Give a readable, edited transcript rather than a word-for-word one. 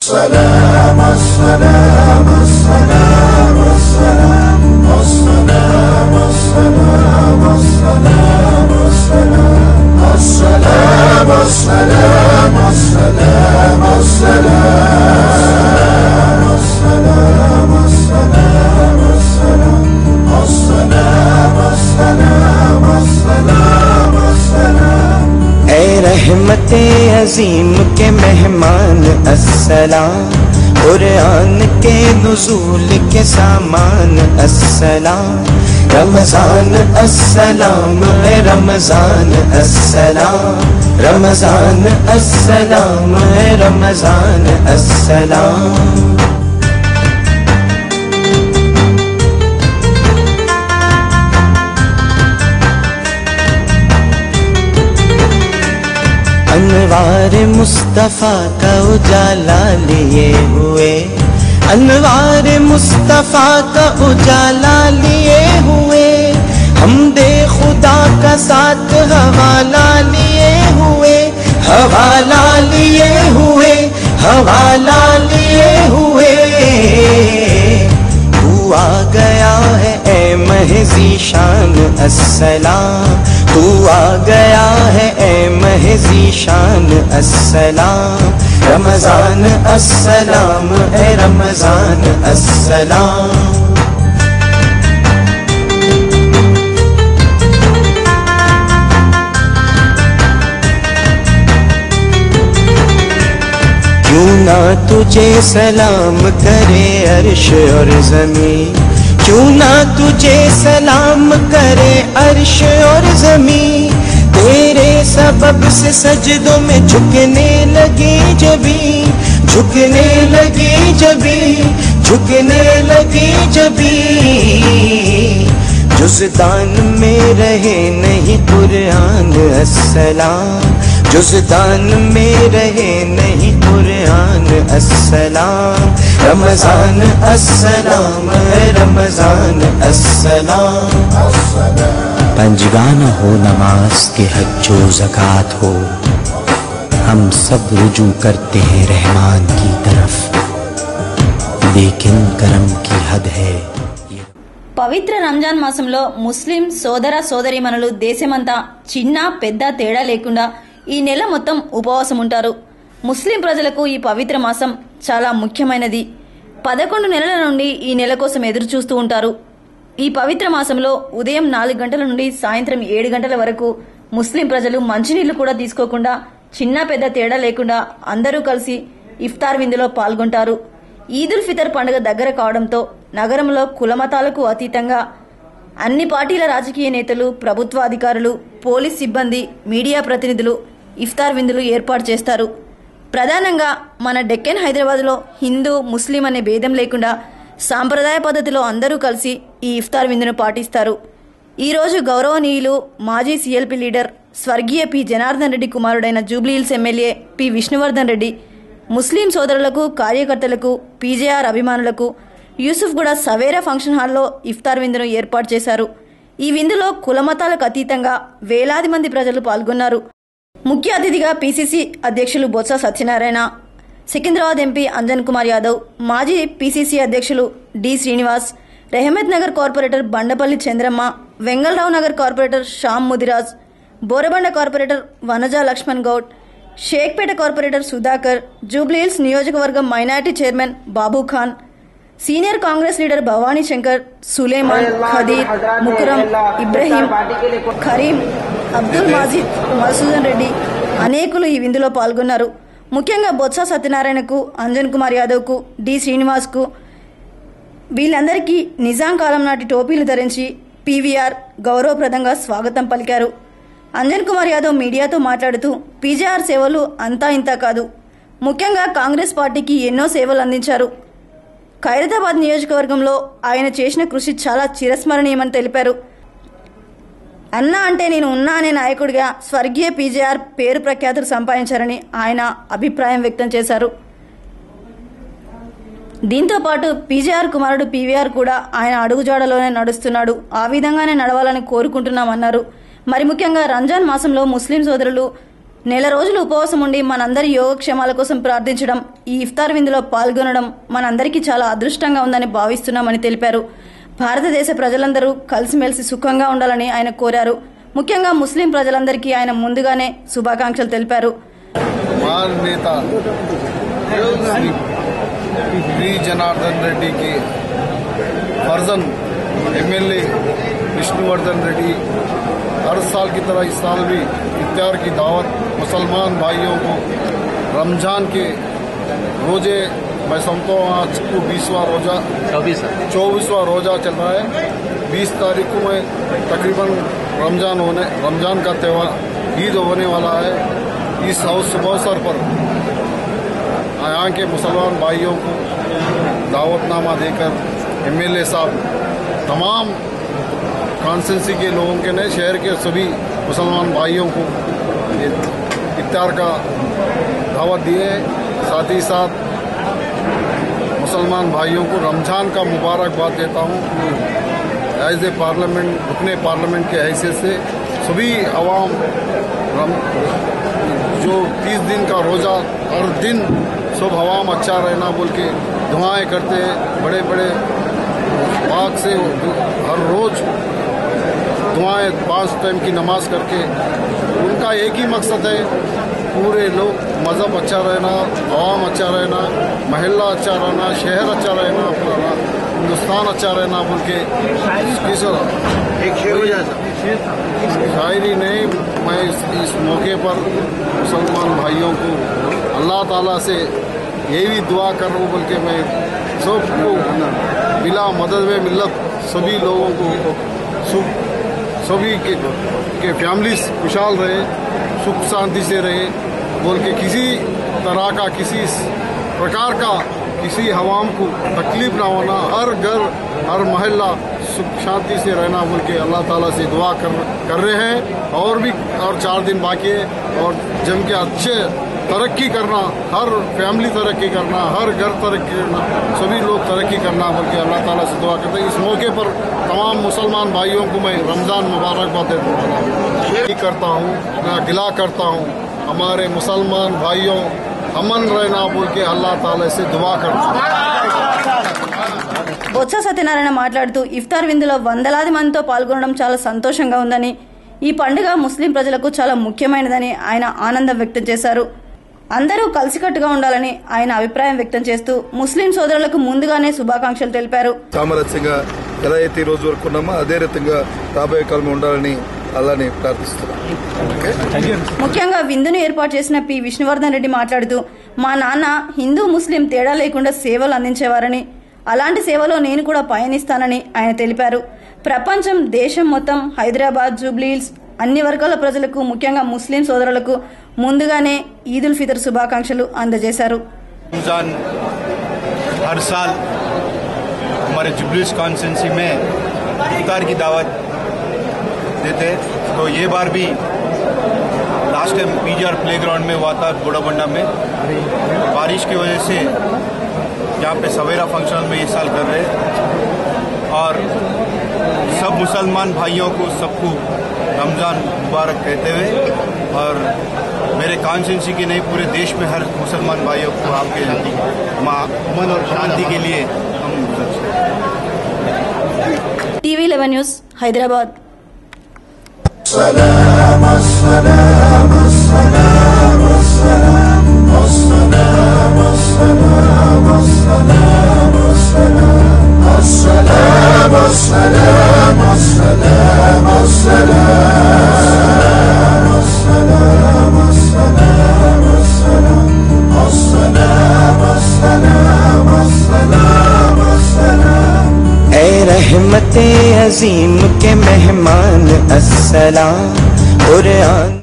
السلام السلام السلام السلام السلام السلام السلام السلام السلام السلام السلام السلام السلام السلام السلام السلام السلام السلام اے رحمت عظیم کے مہمان السلام، قرآن کے نزول کے سامان السلام، رمضان السلام اے رمضان السلام، رمضان السلام اے رمضان السلام۔ انوار مصطفیٰ کا اجالا لیے ہوئے، انوار مصطفیٰ کا اجالا لیے ہوئے، حمد خدا کا ساتھ حوالہ لیے ہوئے، حوالہ لیے ہوئے، حوالہ لیے ہوئے۔ تو آ گیا ہے اے مہذی شان السلام، تو آ گیا ہے اے مہذی شان السلام، رمضان السلام اے رمضان السلام۔ کیوں نہ تجھے سلام کرے عرش اور زمین، کیوں نہ تجھے سلام کرے عرش اور زمین، تیرے سبب سے سجدوں میں جھکنے لگی جبیں، جھکنے لگی جبیں، جھکنے لگی جبیں۔ جزدان میں رہے نہیں قرآن السلام، جزدان میں رہے نہیں قرآن السلام، رمضان السلام رمضان السلام۔ پنجگانہ ہو نماز کے حج و زکوٰۃ ہو، ہم سب رجوع کرتے ہیں رحمان کی طرف، لیکن کرم کی حد ہے۔ పవిత్ర రంజాన్ మాసంలో ముస్లిం సోదర సోదరీమణులు దేశమంతా చిన్న పెద్ద తేడా లేకుండా ఈ నెల మొత్తం ఉపవాసం ఉంటారు। ముస్లిం ప్రజలకు ఈ పవిత్ర మాసం చాలా ముఖ్యమైనది। 11 నెలల నుండి ఈ నెల కోసం ఎదురు చూస్తూ ఉంటారు। ఈ పవిత్ర మాసంలో ఉదయం 4 గంటల నుండి సాయంత్రం 7 గంటల వరకు ముస్లిం ప్రజలు మంచినీళ్లు కూడా తీసుకోకుండా చిన్న పెద్ద తేడా లేకుండా అందరూ కలిసి ఇఫ్తార్ విందులో పాల్గొంటారు। ఈదుల్ ఫితర్ పండుగ దగ్గర కావడంతో నగరంలో కులమతాలకు అతీతంగా అన్ని పార్టీల రాజకీయ నేతలు, ప్రభుత్వ అధికారులు, పోలీస్ సిబ్బంది, మీడియా ప్రతినిధులు ఇఫ్తార్ విందులు ఏర్పాటు చేస్తారు। ప్రధానంగా మన డెక్కన్ హైదరాబాద్లో హిందూ ముస్లిం అనే భేదం లేకుండా సాంప్రదాయ పద్ధతిలో అందరూ కలిసి ఈ ఇఫ్తార్ విందును పాటిస్తారు। ఈరోజు గౌరవనీయులు మాజీ సిఎల్పి లీడర్ స్వర్గీయ పి జనార్దన్ రెడ్డి కుమారుడైన జూబ్లీహిల్స్ ఎమ్మెల్యే పి విష్ణువర్ధన్ రెడ్డి ముస్లిం సోదరులకు, కార్యకర్తలకు, పీజేఆర్ అభిమానులకు యూసుఫ్గూడ సవేరా ఫంక్షన్ హాల్లో ఇఫ్తార్ విందును ఏర్పాటు చేశారు। ఈ విందులో కులమతాలకు అతీతంగా వేలాది మంది ప్రజలు పాల్గొన్నారు। ముఖ్య అతిథిగా పిసిసి అధ్యక్షులు బొత్స సత్యనారాయణ, సికింద్రాబాద్ ఎంపీ అంజన్ కుమార్ యాదవ్, మాజీ పిసిసి అధ్యక్షులు D Srinivas, Rahmat Nagar corporator Bandapalli Chandramma, Vengalrao Nagar corporator Shyam Mudiraj, Borabanda corporator Vanaja Laxman Goud, Shaikpet corporator Sudhakar, Jubilee Hills నియోజకవర్గం minority chairman Babu Khan, senior Congress leader Bhavani Shankar, Suleman, Khadeer, Mukaram, Ibrahim, Karim, Abdul Majid, Masoodan Reddy అనేకులు ఈ విందులో పాల్గొన్నారు। ముఖ్యంగా బొత్స సత్యనారాయణకు, అంజన్ కుమార్ యాదవ్కు, డి శ్రీనివాస్కు వీళ్ళందరికీ నిజాం కాలం నాటి టోపీలు ధరించి పీవీఆర్ గౌరవప్రదంగా స్వాగతం పలికారు। అంజన్ కుమార్ యాదవ్ మీడియాతో మాట్లాడుతూ పీజేఆర్ సేవలు అంతా ఇంతా కాదు, ముఖ్యంగా కాంగ్రెస్ పార్టీకి ఎన్నో సేవలు అందించారు। ఖైరతాబాద్ నియోజకవర్గంలో ఆయన చేసిన కృషి చాలా చిరస్మరణీయమని తెలిపారు। అన్నా అంటే నేను ఉన్నా అనే నాయకుడిగా స్వర్గీయ పీజేఆర్ పేరు ప్రఖ్యాతులు సంపాదించారని ఆయన అభిప్రాయం వ్యక్తం చేశారు। దీంతో పాటు పీజేఆర్ కుమారుడు పీవీఆర్ కూడా ఆయన అడుగుజాడలోనే నడుస్తున్నాడు, ఆ విధంగానే నడవాలని కోరుకుంటున్నామన్నారు। మరి ముఖ్యంగా రంజాన్ మాసంలో ముస్లిం సోదరులు నెల రోజులు ఉపవాసం ఉండి మనందరి యోగక్షేమాల కోసం ప్రార్థించడం, ఈ ఇఫ్తార్ విందులో పాల్గొనడం మనందరికీ చాలా అదృష్టంగా ఉందని భావిస్తున్నామని తెలిపారు. భారతదేశ ప్రజలందరూ కలిసిమెలిసి సుఖంగా ఉండాలని ఆయన కోరారు. ముఖ్యంగా ముస్లిం ప్రజలందరికీ ఆయన ముందుగానే శుభాకాంక్షలు తెలిపారు. జనార్దన్ రెడ్డికి फर्जन एमएलए विष्णुवर्धन रेड्डी हर साल की तरह इस साल भी इफ्तार की दावत मुसलमान भाइयों को रमजान के रोजे मैं समझता हूँ आज को 20वां रोजा 24वां रोजा चल रहा है। 20 तारीख को मैं तकरीबन रमजान का त्यौहार ईद होने वाला है। इस अवसर पर यहाँ के मुसलमान भाइयों को दावतनामा देकर एमएलए साहब तमाम कॉन्स्टिट्यूंसी के लोगों के ने शहर के सभी मुसलमान भाइयों को इफ्तार का दावत दिए। साथ ही साथ मुसलमान भाइयों को रमजान का मुबारकबाद देता हूँ। एज ए पार्लियामेंट रुकने पार्लियामेंट के हैसियत से सभी अवाम जो 30 दिन का रोज़ा हर दिन सब अवाम अच्छा रहना बोल के दुआएं करते हैं। बड़े बड़े पाक से हर रोज दुआएं 5 टाइम की नमाज करके उनका एक ही मकसद है पूरे लोग मज़हब अच्छा रहना, अवाम अच्छा रहना, महल्ला अच्छा रहना, शहर अच्छा रहना, अपना हिंदुस्तान अच्छा रहना बोल के शायरी नहीं। मैं इस मौके पर मुसलमान भाइयों को अल्लाह ताला से यही भी दुआ कर रहा हूँ बोल के मैं सबको बिला मदद में मिल्लत सभी लोगों को सभी के फैमिलीज खुशहाल रहे, सुख शांति से रहे बोल के किसी तरह का किसी प्रकार का किसी हवाम को तकलीफ ना होना, हर घर हर महल्ला सुख शांति से रहना बोल के अल्लाह ताला से दुआ कर रहे हैं। और 4 दिन बाकी है और जम के अच्छे तरक्की करना, हर फैमिली तरक्की करना, हर घर तरक्की करना, सभी लोग तरक्की करना बोल के अल्लाह ताला से दुआ करते हैं। इस मौके पर तमाम मुसलमान भाइयों को मैं रमज़ान मुबारकबाद करता हूँ, गिला करता हूँ हमारे मुसलमान भाइयों अमन रहना बोल के अल्लाह ताला से दुआ करता हूँ। బొత్స సత్యనారాయణ మాట్లాడుతూ ఇఫ్తార్ విందులో వందలాది మందితో పాల్గొనడం చాలా సంతోషంగా ఉందని, ఈ పండుగ ముస్లిం ప్రజలకు చాలా ముఖ్యమైనదని ఆయన ఆనందం వ్యక్తం చేశారు. అందరూ కలిసికట్టుగా ఉండాలని ఆయన అభిప్రాయం వ్యక్తం చేస్తూ ముస్లిం సోదరులకు ముందుగానే శుభాకాంక్షలు తెలిపారు. సామరస్యంగా ఎలా అయితే ఈ రోజు వరకు ఉన్నామో అదే రకంగా రాబోయే కాలంలో ఉండాలని అలానే ప్రార్థిస్తున్నాం. ముఖ్యంగా విందును ఏర్పాటు చేసిన పి విష్ణువర్ధన్ రెడ్డి మాట్లాడుతూ మా నాన్న హిందూ ముస్లిం తేడా లేకుండా సేవలు అందించేవారని, అలాంటి సేవలో నేను కూడా పయనిస్తానని ఆయన తెలిపారు. ప్రపంచం దేశం మొత్తం హైదరాబాద్ జూబ్లీహిల్స్ అన్ని వర్గాల ప్రజలకు ముఖ్యంగా ముస్లిం సోదరులకు ముందుగానే ఈదుల్ ఫితర్ శుభాకాంక్షలు అందజేశారు. रमजान हर साल हमारे जुबलीहिल्स कॉन्स्टिट्यूंसी में इफ्तार की दावत देते, तो ये बार भी लास्ट टाइम पीजीआर प्लेग्राउंड में हुआ था बोड़ाबंडा में। बारिश की वजह से यहाँ पे सवेरा फंक्शन में इस साल कर रहे और सब मुसलमान भाइयों को सबको रमज़ान मुबारक कहते हुए और मेरे कॉन्स्टिट्यूंसी के नहीं पूरे देश में हर मुसलमान भाइयों को आपके अमन और शांति के लिए हम టీవీ 11 న్యూస్ హైదరాబాద్. السلام السلام السلام السلام السلام السلام السلام السلام السلام السلام اے رحمت عظیم کے مہمان السلام قرآن